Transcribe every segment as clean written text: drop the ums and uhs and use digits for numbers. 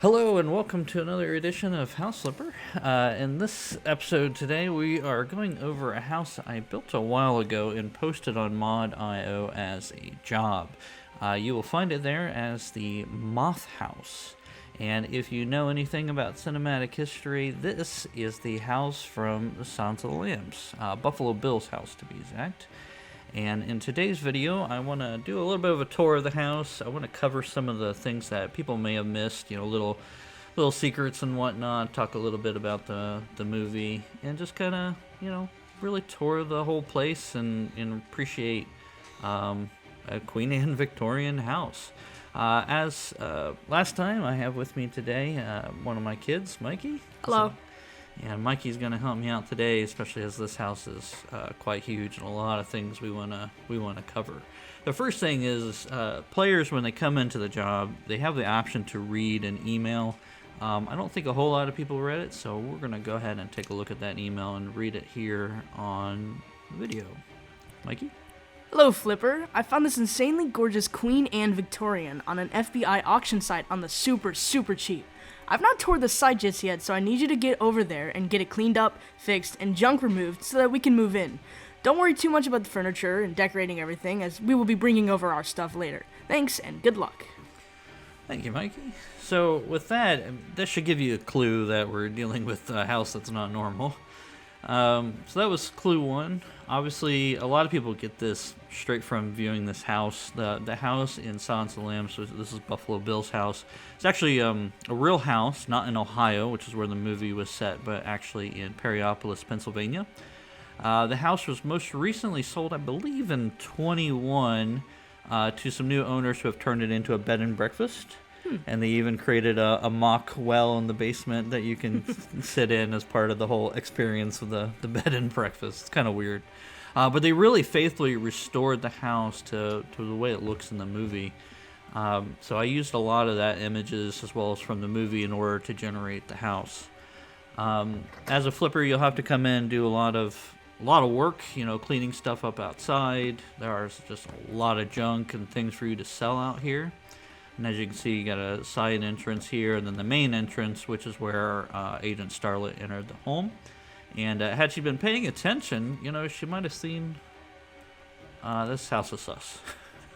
Hello and welcome to another edition of House Flipper. In this episode today, we are going over a house I built a while ago and posted on Mod.io as a job. You will find it there as the Moth house. And if you know anything about cinematic history, this is the house from the Silence of the Lambs, Buffalo Bill's house to be exact. And in today's video, I want to do a little bit of a tour of the house. I want to cover some of the things that people may have missed, little secrets and whatnot, talk a little bit about the movie, and just kind of, really tour the whole place and appreciate a Queen Anne Victorian house. As last time, I have with me today one of my kids, Mikey. Hello. And Mikey's going to help me out today, especially as this house is quite huge and a lot of things we want to cover. The first thing is players, when they come into the job, they have the option to read an email. I don't think a whole lot of people read it, so we're going to go ahead and take a look at that email and read it here on video. Mikey? Hello, Flipper. I found this insanely gorgeous Queen Anne Victorian on an FBI auction site on the super cheap. I've not toured the site just yet, so I need you to get over there and get it cleaned up, fixed, and junk removed so that we can move in. Don't worry too much about the furniture and decorating everything, as we will be bringing over our stuff later. Thanks, and good luck. Thank you, Mikey. So with that should give you a clue that we're dealing with a house that's not normal. So that was clue one. Obviously, a lot of people get this straight from viewing this house. The house in Silence of the Lambs, so this is Buffalo Bill's house. It's actually a real house, not in Ohio, which is where the movie was set, but actually in Perryopolis, Pennsylvania. The house was most recently sold, I believe, in 21 to some new owners who have turned it into a bed and breakfast. And they even created a mock well in the basement that you can sit in as part of the whole experience of the bed and breakfast. It's kind of weird. But they really faithfully restored the house to the way it looks in the movie. So I used a lot of that images as well as from the movie in order to generate the house. As a flipper, you'll have to come in and do a lot of work, cleaning stuff up outside. There's just a lot of junk and things for you to sell out here. And as you can see, you got a side entrance here, and then the main entrance, which is where Agent Starlet entered the home. And had she been paying attention, she might have seen this house is sus.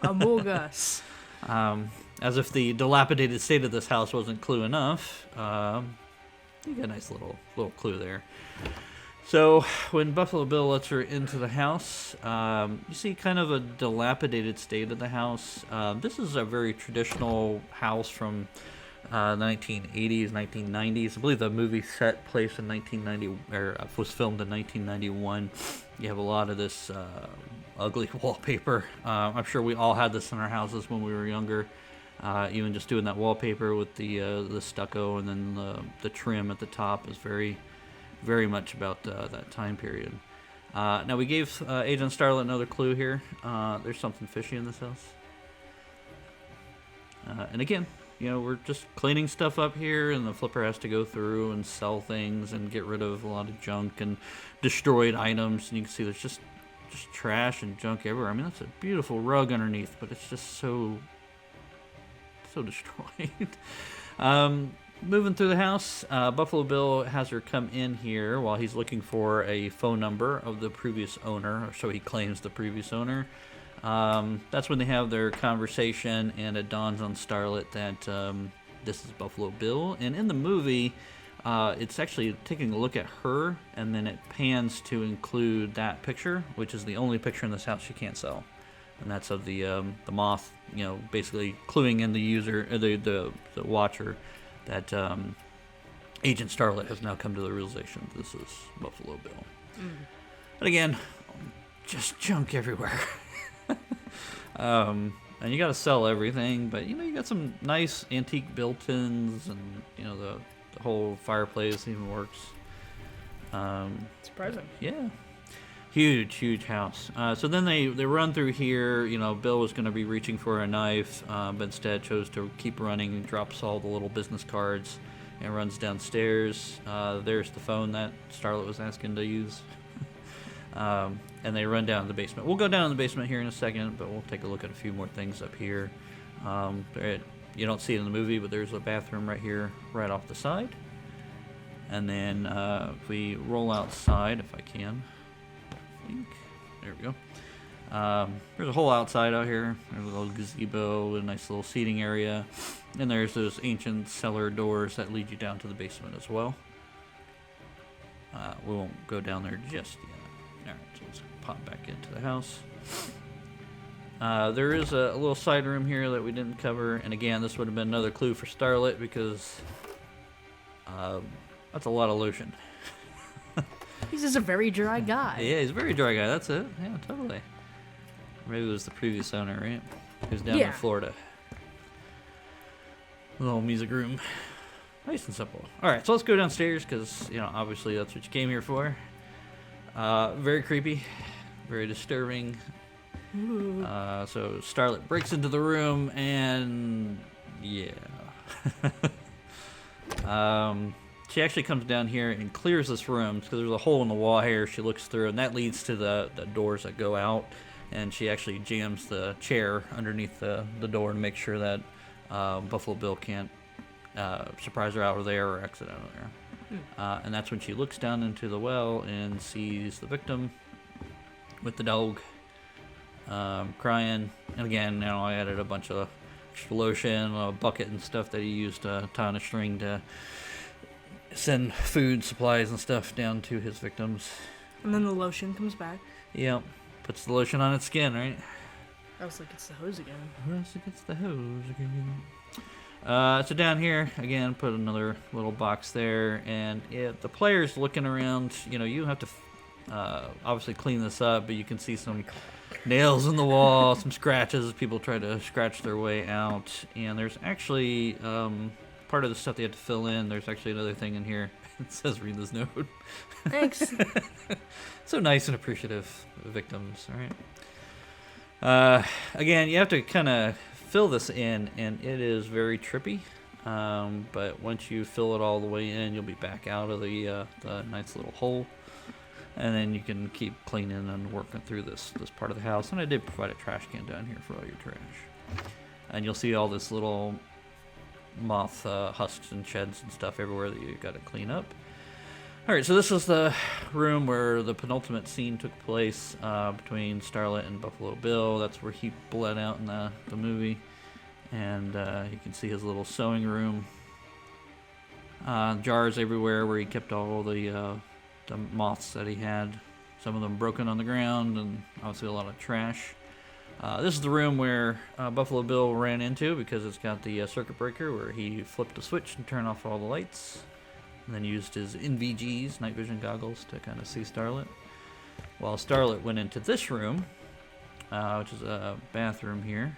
Among Us. As if the dilapidated state of this house wasn't clue enough. You got a nice little clue there. So when Buffalo Bill lets her into the house, you see kind of a dilapidated state of the house. This is a very traditional house from 1980s, 1990s. I believe the movie set place in 1990, or was filmed in 1991. You have a lot of this ugly wallpaper. I'm sure we all had this in our houses when we were younger. Even just doing that wallpaper with the stucco and then the trim at the top is very much about that time period. Now we gave Agent Starlet another clue here. There's something fishy in this house. And again, we're just cleaning stuff up here, and the flipper has to go through and sell things and get rid of a lot of junk and destroyed items. And you can see there's just trash and junk everywhere. I mean, that's a beautiful rug underneath, but it's just so destroyed. Moving through the house, Buffalo Bill has her come in here while he's looking for a phone number of the previous owner, or so he claims the previous owner. That's when they have their conversation, and it dawns on Starlet that this is Buffalo Bill. And in the movie, it's actually taking a look at her, and then it pans to include that picture, which is the only picture in this house she can't sell. And that's of the moth, basically cluing in the user, the watcher, that Agent Starlet has now come to the realization this is Buffalo Bill. But again, just junk everywhere. And you got to sell everything, but you got some nice antique built-ins, and the whole fireplace even works. Surprising. Yeah. Huge house. So then they run through here. Bill was going to be reaching for a knife, but instead chose to keep running and drops all the little business cards and runs downstairs. There's the phone that Starlet was asking to use. And they run down to the basement. We'll go down in the basement here in a second, but we'll take a look at a few more things up here. You don't see it in the movie, but there's a bathroom right here, right off the side. And then if we roll outside, if I can, there we go. There's a whole outside out here. There's a little gazebo, a nice little seating area. And there's those ancient cellar doors that lead you down to the basement as well. We won't go down there just yet. Alright, so let's pop back into the house. There is a little side room here that we didn't cover. And again, this would have been another clue for Starlet because that's a lot of lotion. He's just a very dry guy. Yeah, he's a very dry guy. That's it. Yeah, totally. Maybe it was the previous owner, right? He was down in Florida. Little music room. Nice and simple. Alright, so let's go downstairs because, obviously that's what you came here for. Very creepy. Very disturbing. So Starlet breaks into the room and... yeah. She actually comes down here and clears this room because there's a hole in the wall here. She looks through, and that leads to the doors that go out. And she actually jams the chair underneath the door to make sure that Buffalo Bill can't surprise her out of there or exit out of there. And that's when she looks down into the well and sees the victim with the dog crying. And again, I added a bunch of extra lotion, a bucket and stuff that he used to tie on a string to send food, supplies, and stuff down to his victims. And then the lotion comes back. Yep. Puts the lotion on its skin, right? I was like, it's the hose again. It's the hose again. So down here, again, put another little box there. And if the player's looking around, you have to obviously clean this up, but you can see some nails in the wall, some scratches as people try to scratch their way out. And there's actually... part of the stuff they had to fill in, there's actually another thing in here. It says read this note. Thanks. So nice and appreciative victims, alright? Again, you have to kind of fill this in, and it is very trippy. But once you fill it all the way in, you'll be back out of the nice little hole. And then you can keep cleaning and working through this part of the house. And I did provide a trash can down here for all your trash. And you'll see all this little moth husks and sheds and stuff everywhere that you got to clean up. Alright, so this is the room where the penultimate scene took place between Starlet and Buffalo Bill. That's where he bled out in the movie. And you can see his little sewing room. Jars everywhere where he kept all the moths that he had. Some of them broken on the ground, and obviously a lot of trash. This is the room where Buffalo Bill ran into because it's got the circuit breaker where he flipped a switch and turned off all the lights. And then used his NVGs, night vision goggles, to kind of see Starlet. While Starlet went into this room, which is a bathroom here.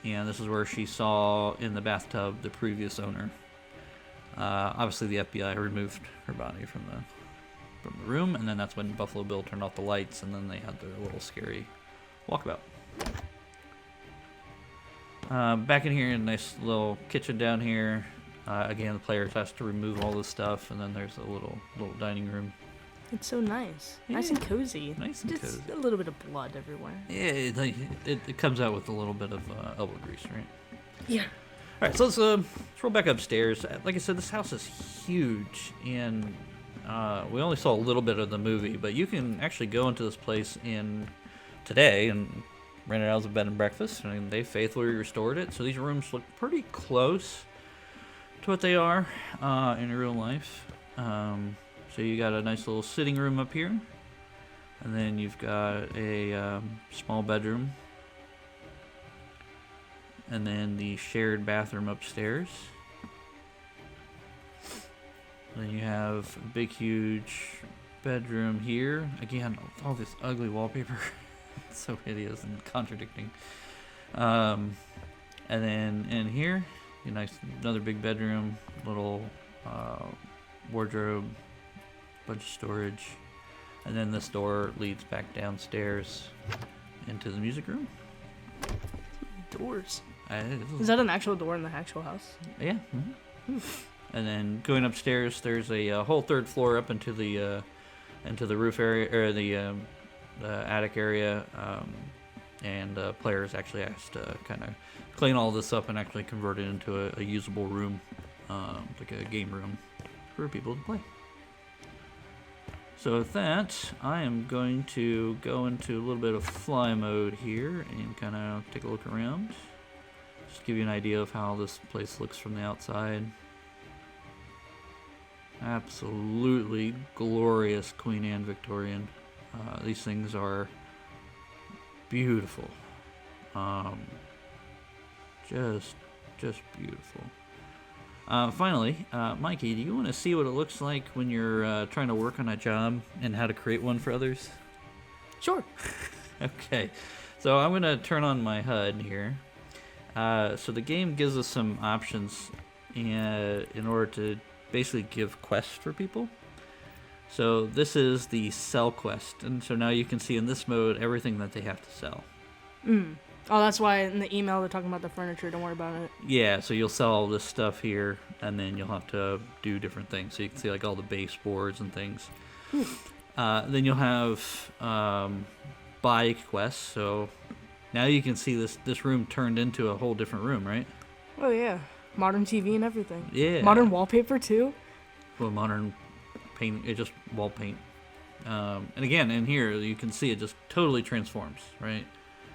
And this is where she saw in the bathtub the previous owner. Obviously the FBI removed her body from the room, and then that's when Buffalo Bill turned off the lights, and then they had their little scary walkabout. Back in here, a nice little kitchen down here. Again, the player has to remove all this stuff, and then there's a little dining room. It's so nice. Yeah. Nice and cozy. Nice and just cozy. a little bit of blood everywhere. Yeah, it comes out with a little bit of elbow grease, right? Yeah. All right, so let's roll back upstairs. Like I said, this house is huge, and we only saw a little bit of the movie, but you can actually go into this place today and rent it out as a bed and breakfast, and they faithfully restored it. So these rooms look pretty close to what they are in real life. So you got a nice little sitting room up here, and then you've got a small bedroom, and then the shared bathroom upstairs. Then you have a big, huge bedroom here. Again, all this ugly wallpaper. It's so hideous and contradicting. And then in here, another big bedroom, little wardrobe, bunch of storage. And then this door leads back downstairs into the music room. Doors. Is that an actual door in the actual house? Yeah. Mm-hmm. And then going upstairs, there's a whole third floor up into the roof area, or the attic area. and players actually asked to kind of clean all this up and actually convert it into a usable room, like a game room for people to play. So with that, I am going to go into a little bit of fly mode here and kind of take a look around. Just give you an idea of how this place looks from the outside. Absolutely glorious Queen Anne Victorian. These things are beautiful. Just beautiful. Finally, Mikey, do you want to see what it looks like when you're trying to work on a job and how to create one for others? Sure. Okay, so I'm going to turn on my HUD here. So the game gives us some options in order to basically give quests for people. So this is the sell quest, and so now you can see in this mode everything that they have to sell. Oh, that's why in the email they're talking about the furniture. Don't worry about it. Yeah, so you'll sell all this stuff here, and then you'll have to do different things. So you can see like all the baseboards and things. Then you'll have buy quests. So now you can see this room turned into a whole different room, right? Oh yeah, modern TV and everything. Yeah. Modern wallpaper too. Well, modern paint, it just wall paint. And again, in here you can see it just totally transforms, right?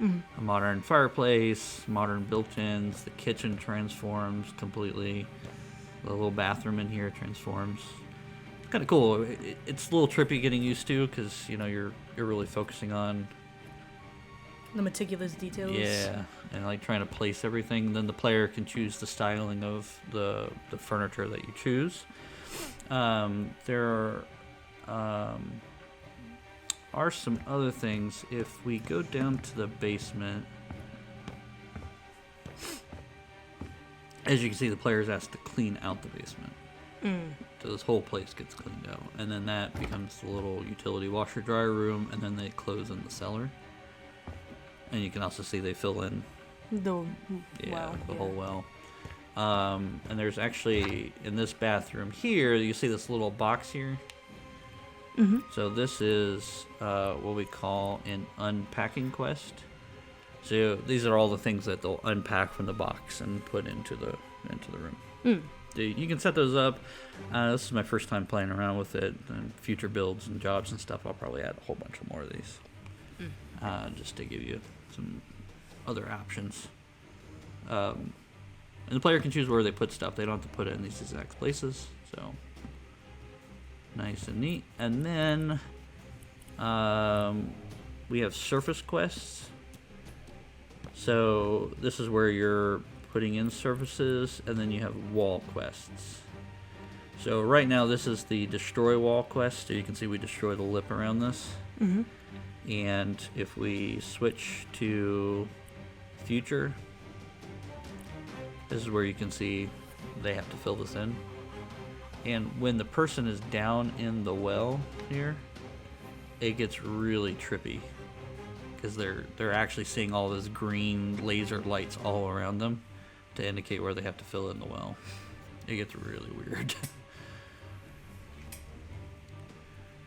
A modern fireplace, modern built-ins, the kitchen transforms completely. The little bathroom in here transforms. It's kind of cool. It's a little trippy getting used to because you're really focusing on the meticulous details. Yeah, and like trying to place everything. Then the player can choose the styling of the furniture that you choose. There are some other things. If we go down to the basement, as you can see, the player's asked to clean out the basement. So this whole place gets cleaned out, and then that becomes the little utility washer dryer room, and then they close in the cellar. And you can also see they fill in the whole well. And there's actually in this bathroom here, you see this little box here. So this is what we call an unpacking quest. So these are all the things that they'll unpack from the box and put into the room. You can set those up. This is my first time playing around with it. And future builds and jobs and stuff, I'll probably add a whole bunch of more of these, just to give you some other options. And the player can choose where they put stuff. They don't have to put it in these exact places. So nice and neat. And then we have surface quests. So this is where you're putting in surfaces, and then you have wall quests. So right now this is the destroy wall quest. So you can see we destroy the lip around this. And if we switch to future, this is where you can see they have to fill this in. And when the person is down in the well here, it gets really trippy because they're actually seeing all this green laser lights all around them to indicate where they have to fill in the well. It gets really weird.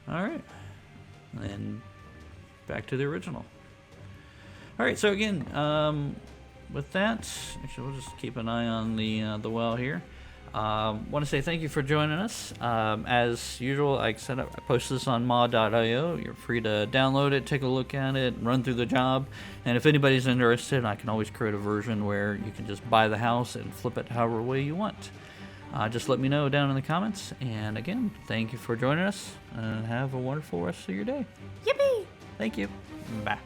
All right, and back to the original. All right, so again, with that, actually, we'll just keep an eye on the well here. Want to say thank you for joining us. As usual, I posted this on mod.io. You're free to download it, take a look at it, run through the job. And if anybody's interested, I can always create a version where you can just buy the house and flip it however way you want. Just let me know down in the comments. And again, thank you for joining us, and have a wonderful rest of your day. Yippee! Thank you. Bye.